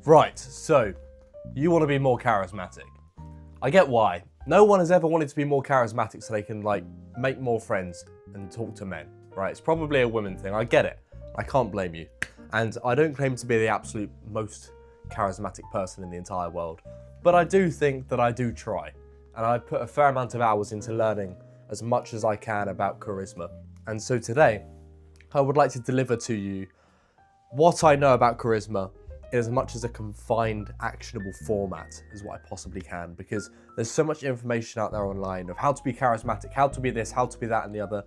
Right, so you want to be more charismatic. I get why. No one has ever wanted to be more charismatic so they can make more friends and talk to men, right? It's probably a women thing. I get it. I can't blame you. And I don't claim to be the absolute most charismatic person in the entire world, but I do think that I do try. And I've put a fair amount of hours into learning as much as I can about charisma. And so today, I would like to deliver to you what I know about charisma in as much as a confined, actionable format as what I possibly can, because there's so much information out there online of how to be charismatic, how to be this, how to be that and the other.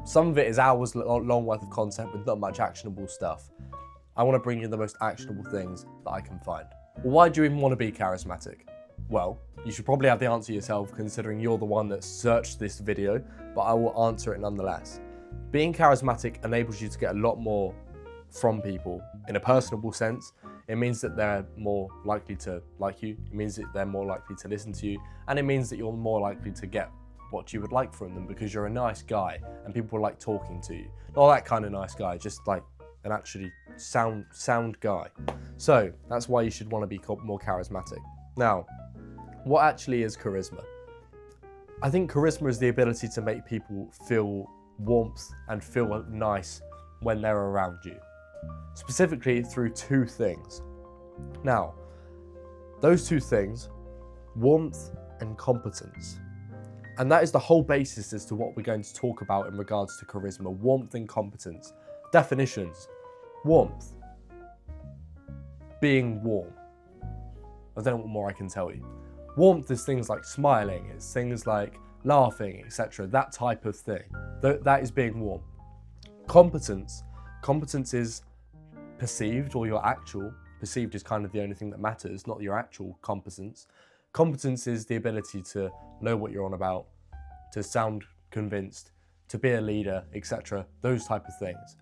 Some of it is hours long worth of content with not much actionable stuff. I want to bring you the most actionable things that I can find. Well, why do you even want to be charismatic? Well, you should probably have the answer yourself, considering you're the one that searched this video, but I will answer it nonetheless. Being charismatic enables you to get a lot more from people in a personable sense. It means that they're more likely to like you. It means that they're more likely to listen to you. And it means that you're more likely to get what you would like from them because you're a nice guy and people like talking to you. Not that kind of nice guy, just like an actually sound guy. So that's why you should want to be more charismatic. Now, what actually is charisma? I think charisma is the ability to make people feel warmth and feel nice when they're around you. Specifically through two things. Now, those two things, warmth and competence. And that is the whole basis as to what we're going to talk about in regards to charisma, warmth and competence. Definitions. Warmth. Being warm. I don't know what more I can tell you. Warmth is things like smiling, it's things like laughing, etc. That type of thing. That is being warm. Competence. Competence is perceived or your actual. Perceived is kind of the only thing that matters, not your actual competence. Competence is the ability to know what you're on about, to sound convinced, to be a leader, etc. Those type of things.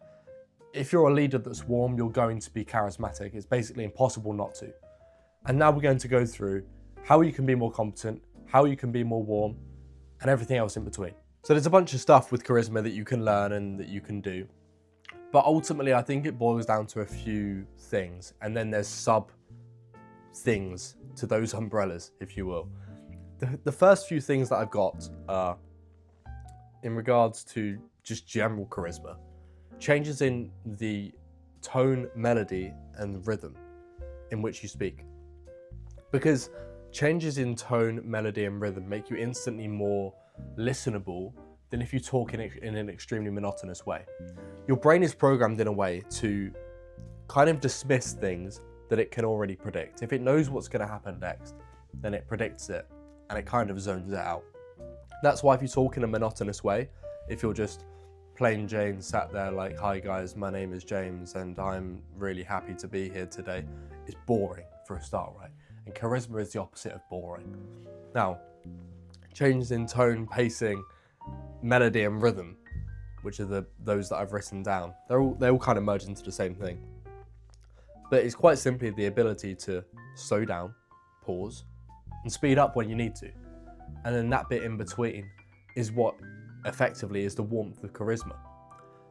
If you're a leader that's warm, you're going to be charismatic. It's basically impossible not to. And now we're going to go through how you can be more competent, how you can be more warm, and everything else in between. So there's a bunch of stuff with charisma that you can learn and that you can do. But ultimately, I think it boils down to a few things, and then there's sub things to those umbrellas, if you will. The first few things that I've got are in regards to just general charisma. Changes in the tone, melody, and rhythm in which you speak. Because changes in tone, melody, and rhythm make you instantly more listenable than if you talk in an extremely monotonous way. Your brain is programmed in a way to kind of dismiss things that it can already predict. If it knows what's going to happen next, then it predicts it and it kind of zones it out. That's why if you talk in a monotonous way, if you're just plain Jane sat there like, "Hi guys, my name is James and I'm really happy to be here today," it's boring for a start, right? And charisma is the opposite of boring. Now, changes in tone, pacing, melody and rhythm, which are those that I've written down. They all kind of merge into the same thing. But it's quite simply the ability to slow down, pause, and speed up when you need to. And then that bit in between is what effectively is the warmth of charisma.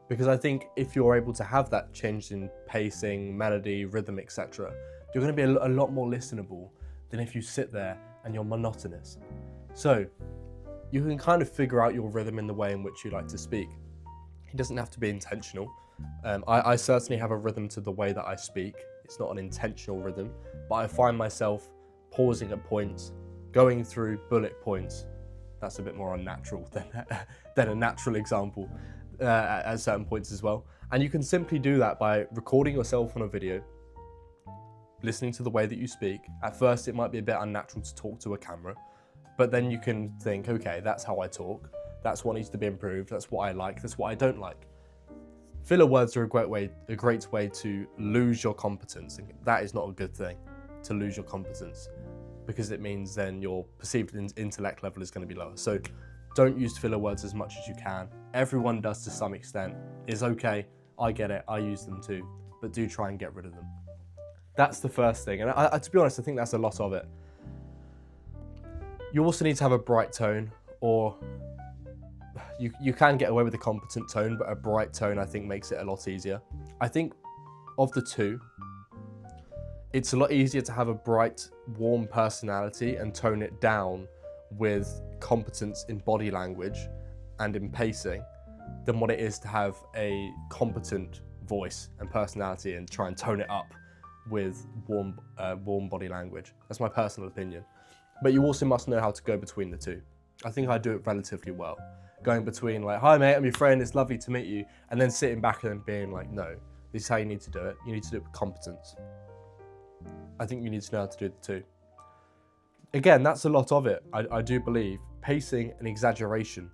Because I think if you're able to have that change in pacing, melody, rhythm, etc., you're going to be a lot more listenable than if you sit there and you're monotonous. So you can kind of figure out your rhythm in the way in which you like to speak. It doesn't have to be intentional. I certainly have a rhythm to the way that I speak. It's not an intentional rhythm, but I find myself pausing at points, going through bullet points. That's a bit more unnatural than a natural example at certain points as well. And you can simply do that by recording yourself on a video, listening to the way that you speak. At first, it might be a bit unnatural to talk to a camera, but then you can think, okay, that's how I talk. That's what needs to be improved. That's what I like. That's what I don't like. Filler words are a great way to lose your competence. And that is not a good thing, to lose your competence, because it means then your perceived intellect level is going to be lower. So don't use filler words as much as you can. Everyone does to some extent. It's okay. I get it. I use them too. But do try and get rid of them. That's the first thing. And to be honest, I think that's a lot of it. You also need to have a bright tone, or you can get away with a competent tone, but a bright tone I think makes it a lot easier. I think of the two, It's a lot easier to have a bright, warm personality and tone it down with competence in body language and in pacing than what it is to have a competent voice and personality and try and tone it up with warm body language. That's my personal opinion. But you also must know how to go between the two. I think I do it relatively well. Going between like, hi mate, I'm your friend, it's lovely to meet you, and then sitting back and being like, no, this is how you need to do it. You need to do it with competence. I think you need to know how to do the two. Again, that's a lot of it, I do believe. Pacing and exaggeration.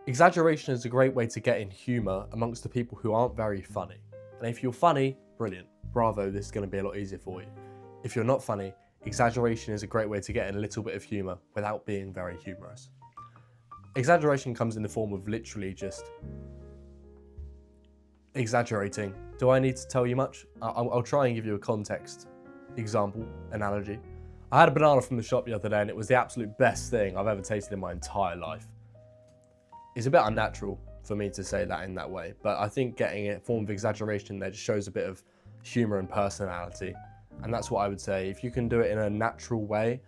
Exaggeration is a great way to get in humour amongst the people who aren't very funny. And if you're funny, brilliant. Bravo, this is going to be a lot easier for you. If you're not funny, exaggeration is a great way to get in a little bit of humour without being very humorous. Exaggeration comes in the form of literally just exaggerating. Do I need to tell you much? I'll try and give you a context example, analogy. I had a banana from the shop the other day and it was the absolute best thing I've ever tasted in my entire life. It's a bit unnatural for me to say that in that way, but I think getting a form of exaggeration there just shows a bit of humour and personality. And that's what I would say. If you can do it in a natural way,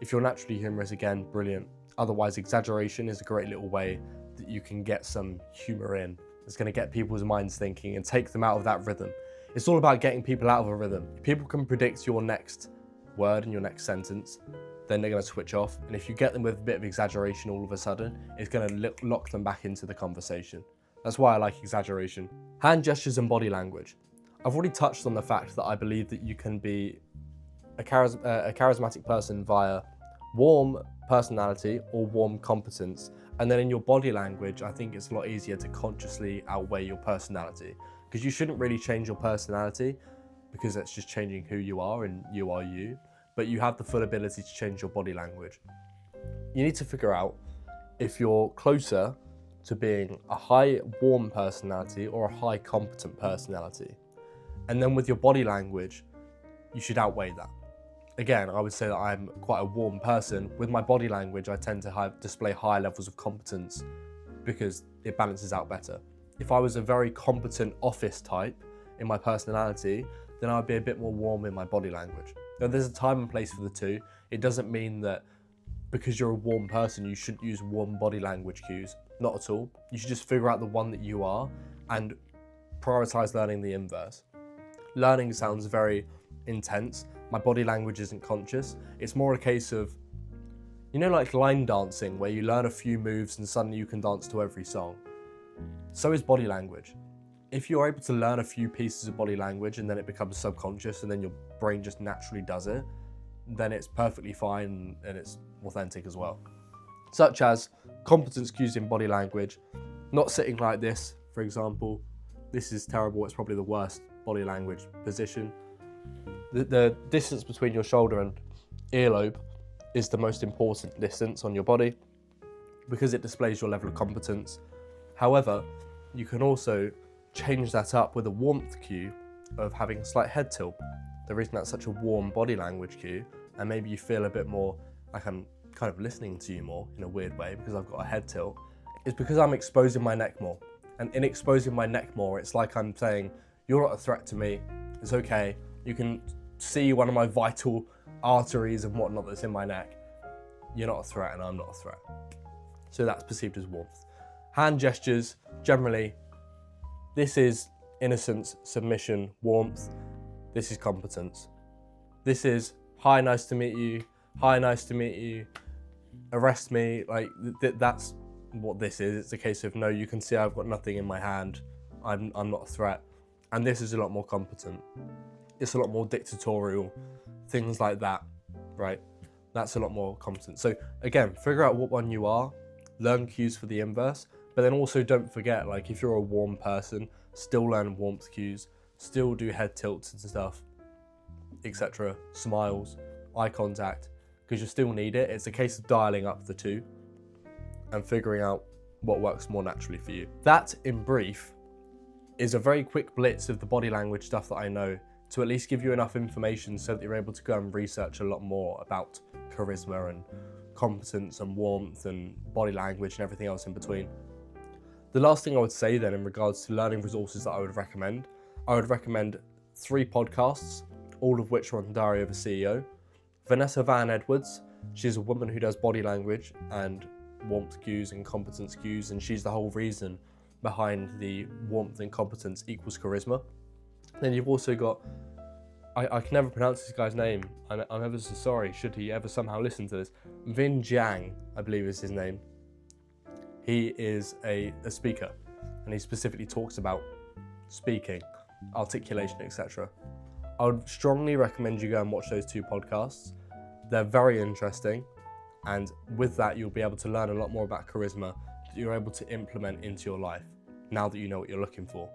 if you're naturally humorous, again, brilliant. Otherwise, exaggeration is a great little way that you can get some humour in. It's going to get people's minds thinking and take them out of that rhythm. It's all about getting people out of a rhythm. If people can predict your next word and your next sentence, then they're going to switch off. And if you get them with a bit of exaggeration all of a sudden, it's going to lock them back into the conversation. That's why I like exaggeration. Hand gestures and body language. I've already touched on the fact that I believe that you can be a charismatic person via warm personality or warm competence. And then in your body language, I think it's a lot easier to consciously outweigh your personality, because you shouldn't really change your personality because that's just changing who you are and you are you, but you have the full ability to change your body language. You need to figure out if you're closer to being a high warm personality or a high competent personality. And then with your body language, you should outweigh that. Again, I would say that I'm quite a warm person. With my body language, I tend to display high levels of competence because it balances out better. If I was a very competent office type in my personality, then I'd be a bit more warm in my body language. Now, there's a time and place for the two. It doesn't mean that because you're a warm person, you shouldn't use warm body language cues. Not at all. You should just figure out the one that you are and prioritize learning the inverse. Learning sounds very intense. My body language isn't conscious. It's more a case of, you know, like line dancing, where you learn a few moves and suddenly you can dance to every song. So is body language. If you're able to learn a few pieces of body language and then it becomes subconscious and then your brain just naturally does it, then it's perfectly fine and it's authentic as well. Such as competence cues in body language, not sitting like this, for example. This is terrible. It's probably the worst body language position. The distance between your shoulder and earlobe is the most important distance on your body because it displays your level of competence. However, you can also change that up with a warmth cue of having a slight head tilt. The reason that's such a warm body language cue, and maybe you feel a bit more like I'm kind of listening to you more in a weird way because I've got a head tilt, is because I'm exposing my neck more. And in exposing my neck more, it's like I'm saying, you're not a threat to me, it's okay. You can see one of my vital arteries and whatnot that's in my neck. You're not a threat and I'm not a threat. So that's perceived as warmth. Hand gestures, generally, this is innocence, submission, warmth. This is competence. This is, hi, nice to meet you. Hi, nice to meet you. Arrest me. Like, that's what this is. It's a case of, no, you can see I've got nothing in my hand. I'm not a threat. And this is a lot more competent. It's a lot more dictatorial, things like that, right? That's a lot more competent. So again, figure out what one you are, learn cues for the inverse, but then also don't forget, like if you're a warm person, still learn warmth cues, still do head tilts and stuff, etc. Smiles, eye contact, because you still need it. It's a case of dialing up the two and figuring out what works more naturally for you. That, in brief, is a very quick blitz of the body language stuff that I know to at least give you enough information so that you're able to go and research a lot more about charisma and competence and warmth and body language and everything else in between. The last thing I would say then in regards to learning resources that I would recommend 3 podcasts all of which are on Diary of a CEO. Vanessa Van Edwards, she's a woman who does body language and warmth cues and competence cues, and she's the whole reason behind the warmth and competence equals charisma. Then you've also got, I can never pronounce this guy's name, and I'm ever so sorry should he ever somehow listen to this. Vin Jiang, I believe is his name. He is a speaker, and he specifically talks about speaking, articulation, etc. I would strongly recommend you go and watch those 2 podcasts. They're very interesting, and with that you'll be able to learn a lot more about charisma that you're able to implement into your life now that you know what you're looking for.